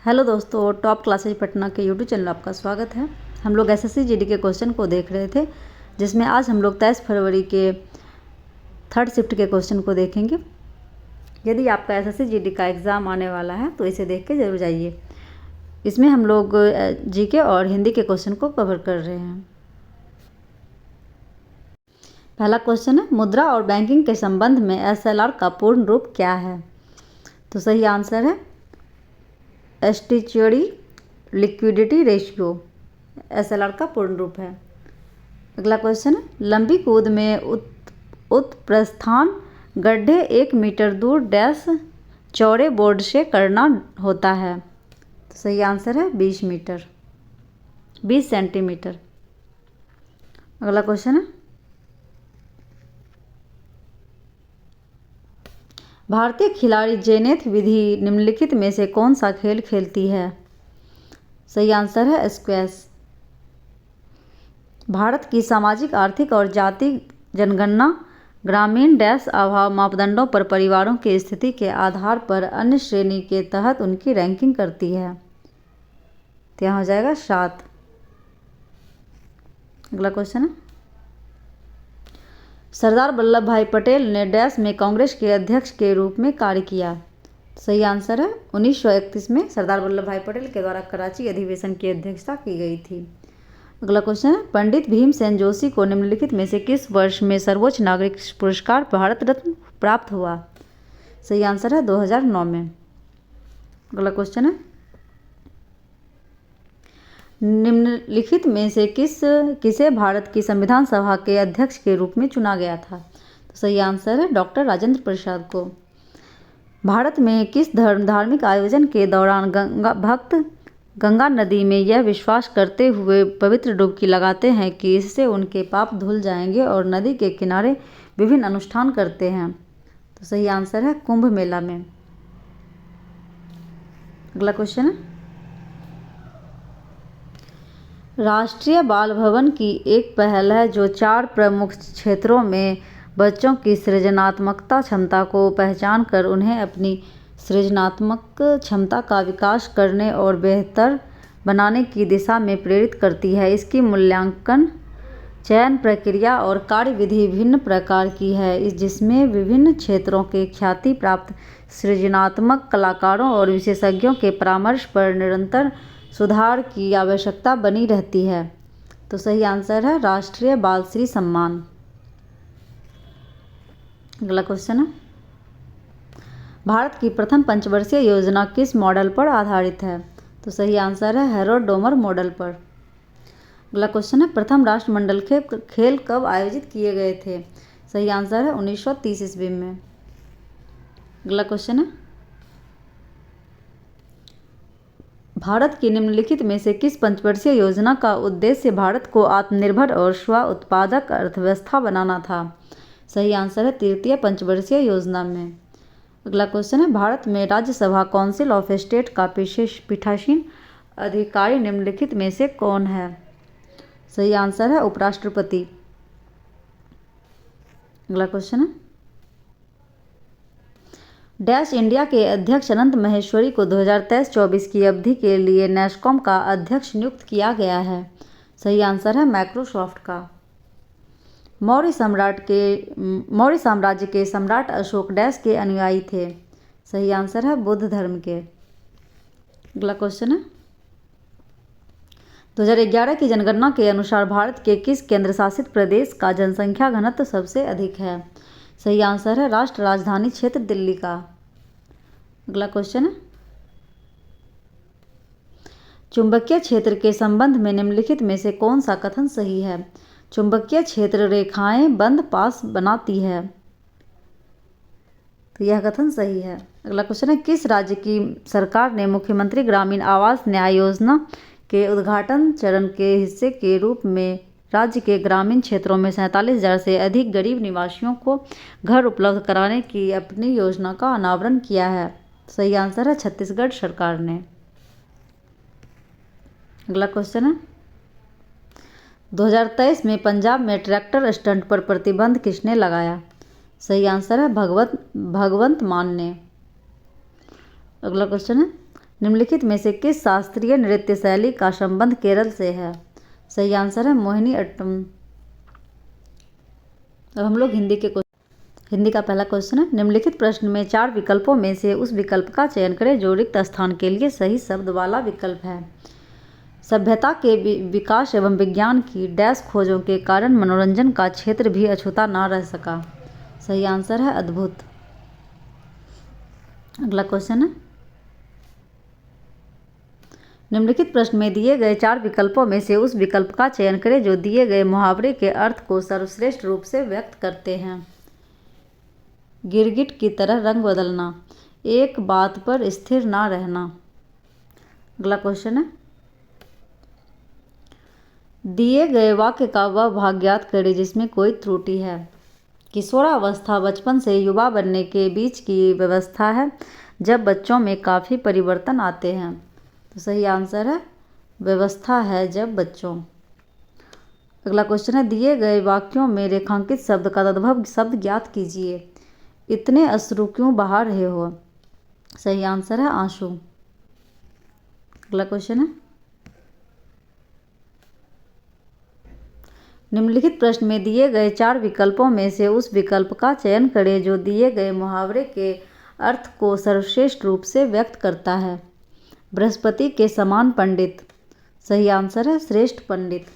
Hello दोस्तों, top classes Patna के YouTube channel आपका स्वागत है। हम लोग एसएससी जीडी के क्वेश्चन को देख रहे थे, जिसमें आज हम लोग 23 फरवरी के थर्ड शिफ्ट के क्वेश्चन को देखेंगे। यदि आपका एसएससी जीडी का एग्ज़ाम आने वाला है तो इसे देख के जरूर जाइए। इसमें हम लोग जीके और हिंदी के क्वेश्चन को कवर कर रहे हैं। पहला क्वेश्चन है, मुद्रा और बैंकिंग के संबंध में एसएलआर का पूर्ण रूप क्या है? तो सही आंसर है स्टैट्यूटरी लिक्विडिटी रेशियो, एसएलआर का पूर्ण रूप है। अगला क्वेश्चन है, लंबी कूद में उत्प्रस्थान गड्ढे 1 मीटर दूर डैश चौड़े बोर्ड से करना होता है। तो सही आंसर है 20 सेंटीमीटर। अगला क्वेश्चन है, भारतीय खिलाड़ी जेनेथ विधि निम्नलिखित में से कौन सा खेल खेलती है? सही आंसर है स्क्वैश। भारत की सामाजिक, आर्थिक और जाति जनगणना ग्रामीण डैश अभाव मापदंडों पर परिवारों की स्थिति के आधार पर अन्य श्रेणी के तहत उनकी रैंकिंग करती है। तो यहाँ हो जाएगा 7। अगला क्वेश्चन है, सरदार वल्लभ भाई पटेल ने डैश में कांग्रेस के अध्यक्ष के रूप में कार्य किया। सही आंसर है 1931 में सरदार वल्लभ भाई पटेल के द्वारा कराची अधिवेशन की अध्यक्षता की गई थी। अगला क्वेश्चन है, पंडित भीमसेन जोशी को निम्नलिखित में से किस वर्ष में सर्वोच्च नागरिक पुरस्कार भारत रत्न प्राप्त हुआ? सही आंसर है 2009 में। अगला क्वेश्चन है, निम्नलिखित में से किसे भारत की संविधान सभा के अध्यक्ष के रूप में चुना गया था? तो सही आंसर है डॉक्टर राजेंद्र प्रसाद को। भारत में किस धार्मिक आयोजन के दौरान भक्त गंगा नदी में यह विश्वास करते हुए पवित्र डुबकी लगाते हैं कि इससे उनके पाप धुल जाएंगे और नदी के किनारे विभिन्न अनुष्ठान करते हैं? तो सही आंसर है कुंभ मेला में। अगला क्वेश्चन है, राष्ट्रीय बाल भवन की एक पहल है जो 4 प्रमुख क्षेत्रों में बच्चों की सृजनात्मकता क्षमता को पहचान कर उन्हें अपनी सृजनात्मक क्षमता का विकास करने और बेहतर बनाने की दिशा में प्रेरित करती है। इसकी मूल्यांकन, चयन प्रक्रिया और कार्यविधि भिन्न प्रकार की है, जिसमें विभिन्न क्षेत्रों के ख्याति प्राप्त सृजनात्मक कलाकारों और विशेषज्ञों के परामर्श पर निरंतर सुधार की आवश्यकता बनी रहती है। तो सही आंसर है राष्ट्रीय बाल श्री सम्मान। अगला क्वेश्चन है, भारत की प्रथम पंचवर्षीय योजना किस मॉडल पर आधारित है? तो सही आंसर है हेरोडोमर मॉडल पर। अगला क्वेश्चन है, प्रथम राष्ट्रमंडल खेल कब आयोजित किए गए थे? सही आंसर है 1930 ईस्वी में। अगला क्वेश्चन है, भारत की निम्नलिखित में से किस पंचवर्षीय योजना का उद्देश्य भारत को आत्मनिर्भर और स्व उत्पादक अर्थव्यवस्था बनाना था? सही आंसर है तृतीय पंचवर्षीय योजना में। अगला क्वेश्चन है, भारत में राज्यसभा काउंसिल ऑफ स्टेट का पीठासीन अधिकारी निम्नलिखित में से कौन है? सही आंसर है उपराष्ट्रपति। अगला क्वेश्चन है, डैश इंडिया के अध्यक्ष अनंत महेश्वरी को 2023-24 की अवधि के लिए नैस्कॉम का अध्यक्ष नियुक्त किया गया है। सही आंसर है माइक्रोसॉफ्ट का। मौर्य साम्राज्य के सम्राट अशोक डैश के अनुयायी थे? सही आंसर है बुद्ध धर्म के। अगला क्वेश्चन है, 2011 की जनगणना के अनुसार भारत के किस केंद्र शासित प्रदेश का जनसंख्या घनत्व सबसे अधिक है? सही आंसर है राष्ट्र राजधानी क्षेत्र दिल्ली का। अगला क्वेश्चन है, चुंबकीय क्षेत्र के संबंध में निम्नलिखित में से कौन सा कथन सही है? चुंबकीय क्षेत्र रेखाएं बंद पास बनाती है। तो यह कथन सही है। अगला क्वेश्चन है, किस राज्य की सरकार ने मुख्यमंत्री ग्रामीण आवास न्याय योजना के उद्घाटन चरण के हिस्से के रूप में राज्य के ग्रामीण क्षेत्रों में 47,000 से अधिक गरीब निवासियों को घर उपलब्ध कराने की अपनी योजना का अनावरण किया है? सही आंसर है छत्तीसगढ़ सरकार ने। अगला क्वेश्चन है, 2023 में पंजाब में ट्रैक्टर स्टंट पर प्रतिबंध किसने लगाया? सही आंसर है भगवंत मान ने। अगला क्वेश्चन है, निम्नलिखित में से किस शास्त्रीय नृत्य शैली का संबंध केरल से है? सही आंसर है मोहिनी अट्टम। अब हम लोग हिंदी का पहला क्वेश्चन है। निम्नलिखित प्रश्न में 4 विकल्पों में से उस विकल्प का चयन करें जो रिक्त स्थान के लिए सही शब्द वाला विकल्प है। सभ्यता के विकास एवं विज्ञान की डैश खोजों के कारण मनोरंजन का क्षेत्र भी अछूता न रह सका। सही आंसर है अद्भुत। अगला क्वेश्चन है। निम्नलिखित प्रश्न में दिए गए 4 विकल्पों में से उस विकल्प का चयन करें जो दिए गए मुहावरे के अर्थ को सर्वश्रेष्ठ रूप से व्यक्त करते हैं। गिरगिट की तरह रंग बदलना, एक बात पर स्थिर ना रहना। अगला क्वेश्चन है। दिए गए वाक्य का वह भाग ज्ञात करें जिसमें कोई त्रुटि है। किशोरावस्था बचपन से युवा बनने के बीच की व्यवस्था है जब बच्चों में काफ़ी परिवर्तन आते हैं। तो सही आंसर है व्यवस्था है जब बच्चों। अगला क्वेश्चन है। दिए गए वाक्यों में रेखांकित शब्द का तद्भव शब्द ज्ञात कीजिए। इतने अश्रु क्यों बहा रहे हो? सही आंसर है आंसू। अगला क्वेश्चन है। निम्नलिखित प्रश्न में दिए गए 4 विकल्पों में से उस विकल्प का चयन करें जो दिए गए मुहावरे के अर्थ को सर्वश्रेष्ठ रूप से व्यक्त करता है। बृहस्पति के समान पंडित। सही आंसर है श्रेष्ठ पंडित।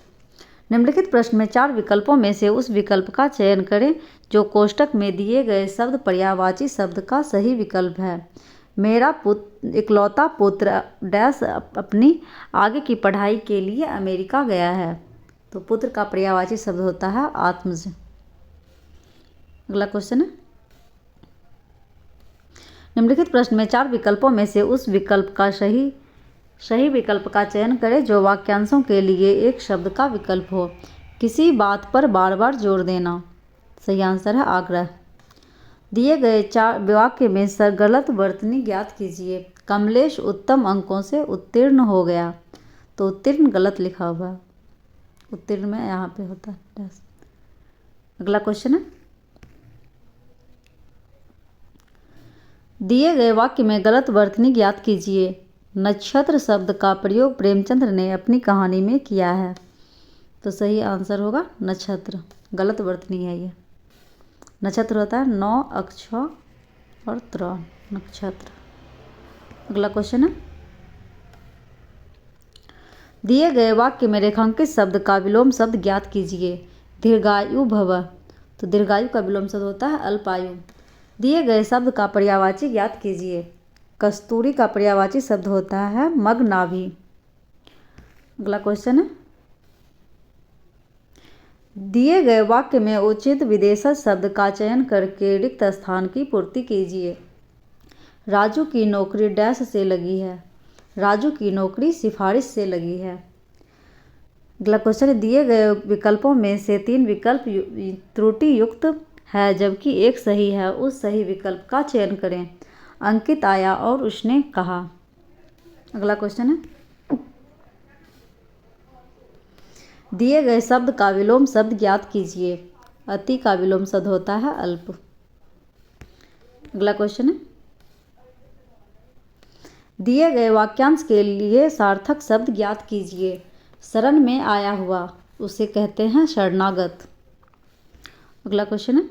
निम्नलिखित प्रश्न में 4 विकल्पों में से उस विकल्प का चयन करें जो कोष्टक में दिए गए शब्द पर्यायवाची शब्द का सही विकल्प है। मेरा इकलौता पुत्र डैश अपनी आगे की पढ़ाई के लिए अमेरिका गया है। तो पुत्र का पर्यायवाची शब्द होता है आत्मज। अगला क्वेश्चन है। निम्नलिखित प्रश्न में 4 विकल्पों में से उस विकल्प का सही विकल्प का चयन करें जो वाक्यांशों के लिए एक शब्द का विकल्प हो। किसी बात पर बार बार जोर देना। सही आंसर है आग्रह। दिए गए 4 वाक्य में गलत वर्तनी ज्ञात कीजिए। कमलेश उत्तम अंकों से उत्तीर्ण हो गया। तो उत्तीर्ण गलत लिखा हुआ है, उत्तीर्ण में यहाँ पे होता है। अगला क्वेश्चन है। दिए गए वाक्य में गलत वर्तनी ज्ञात कीजिए। नक्षत्र शब्द का प्रयोग प्रेमचंद्र ने अपनी कहानी में किया है। तो सही आंसर होगा नक्षत्र। गलत वर्तनी है ये। नक्षत्र होता है 9 अक्षर और त्र नक्षत्र। अगला क्वेश्चन है। दिए गए वाक्य में रेखांकित शब्द का विलोम शब्द ज्ञात कीजिए। दीर्घायु भव। तो दीर्घायु का विलोम शब्द होता है अल्पायु। दिए गए शब्द का पर्यायवाची ज्ञात कीजिए। कस्तूरी का पर्यायवाची शब्द होता है मगनाभी। अगला क्वेश्चन है। दिए गए वाक्य में उचित विदेशज शब्द का चयन करके रिक्त स्थान की पूर्ति कीजिए। राजू की नौकरी डैश से लगी है। राजू की नौकरी सिफारिश से लगी है। अगला क्वेश्चन। दिए गए विकल्पों में से 3 विकल्प त्रुटि युक्त है जबकि एक सही है। उस सही विकल्प का चयन करें। अंकित आया और उसने कहा। अगला क्वेश्चन है। दिए गए शब्द का विलोम शब्द ज्ञात कीजिए। अति का विलोम शब्द होता है अल्प। अगला क्वेश्चन है। दिए गए वाक्यांश के लिए सार्थक शब्द ज्ञात कीजिए। शरण में आया हुआ उसे कहते हैं शरणागत। अगला क्वेश्चन है।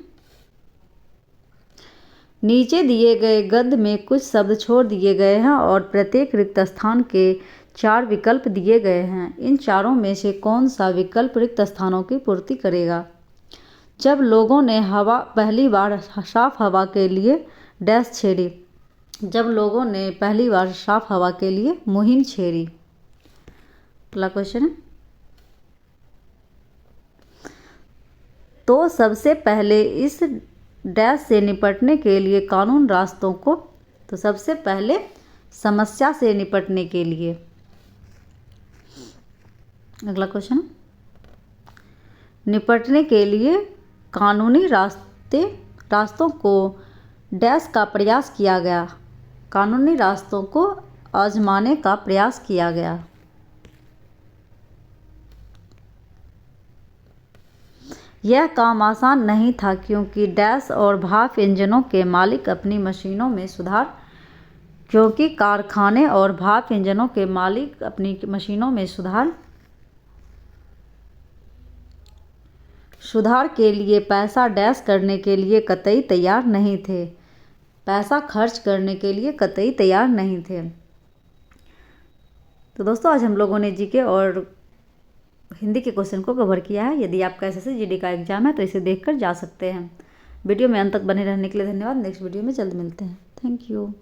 नीचे दिए गए गद्य में कुछ शब्द छोड़ दिए गए हैं और प्रत्येक रिक्त स्थान के 4 विकल्प दिए गए हैं। इन चारों में से कौन सा विकल्प रिक्त स्थानों की पूर्ति करेगा? जब लोगों ने पहली बार साफ हवा के लिए डैश छेड़ी। जब लोगों ने पहली बार साफ हवा के लिए मुहिम छेड़ी। अगला क्वेश्चन है। तो सबसे पहले इस डैश से निपटने के लिए कानून रास्तों को। तो सबसे पहले समस्या से निपटने के लिए। अगला क्वेश्चन। निपटने के लिए कानूनी रास्तों को डैश का प्रयास किया गया। कानूनी रास्तों को आजमाने का प्रयास किया गया। यह काम आसान नहीं था क्योंकि डैश और भाप इंजनों के मालिक अपनी मशीनों में सुधार क्योंकि कारखाने और भाप इंजनों के मालिक अपनी मशीनों में सुधार के लिए पैसा डैश करने के लिए कतई तैयार नहीं थे, पैसा खर्च करने के लिए कतई तैयार नहीं थे। तो दोस्तों आज हम लोगों ने जीके और हिंदी के क्वेश्चन को कवर किया है। यदि आपका एसएससी जीडी का एग्जाम है तो इसे देखकर जा सकते हैं। वीडियो में अंत तक बने रहने के लिए धन्यवाद। नेक्स्ट वीडियो में जल्द मिलते हैं। Thank you.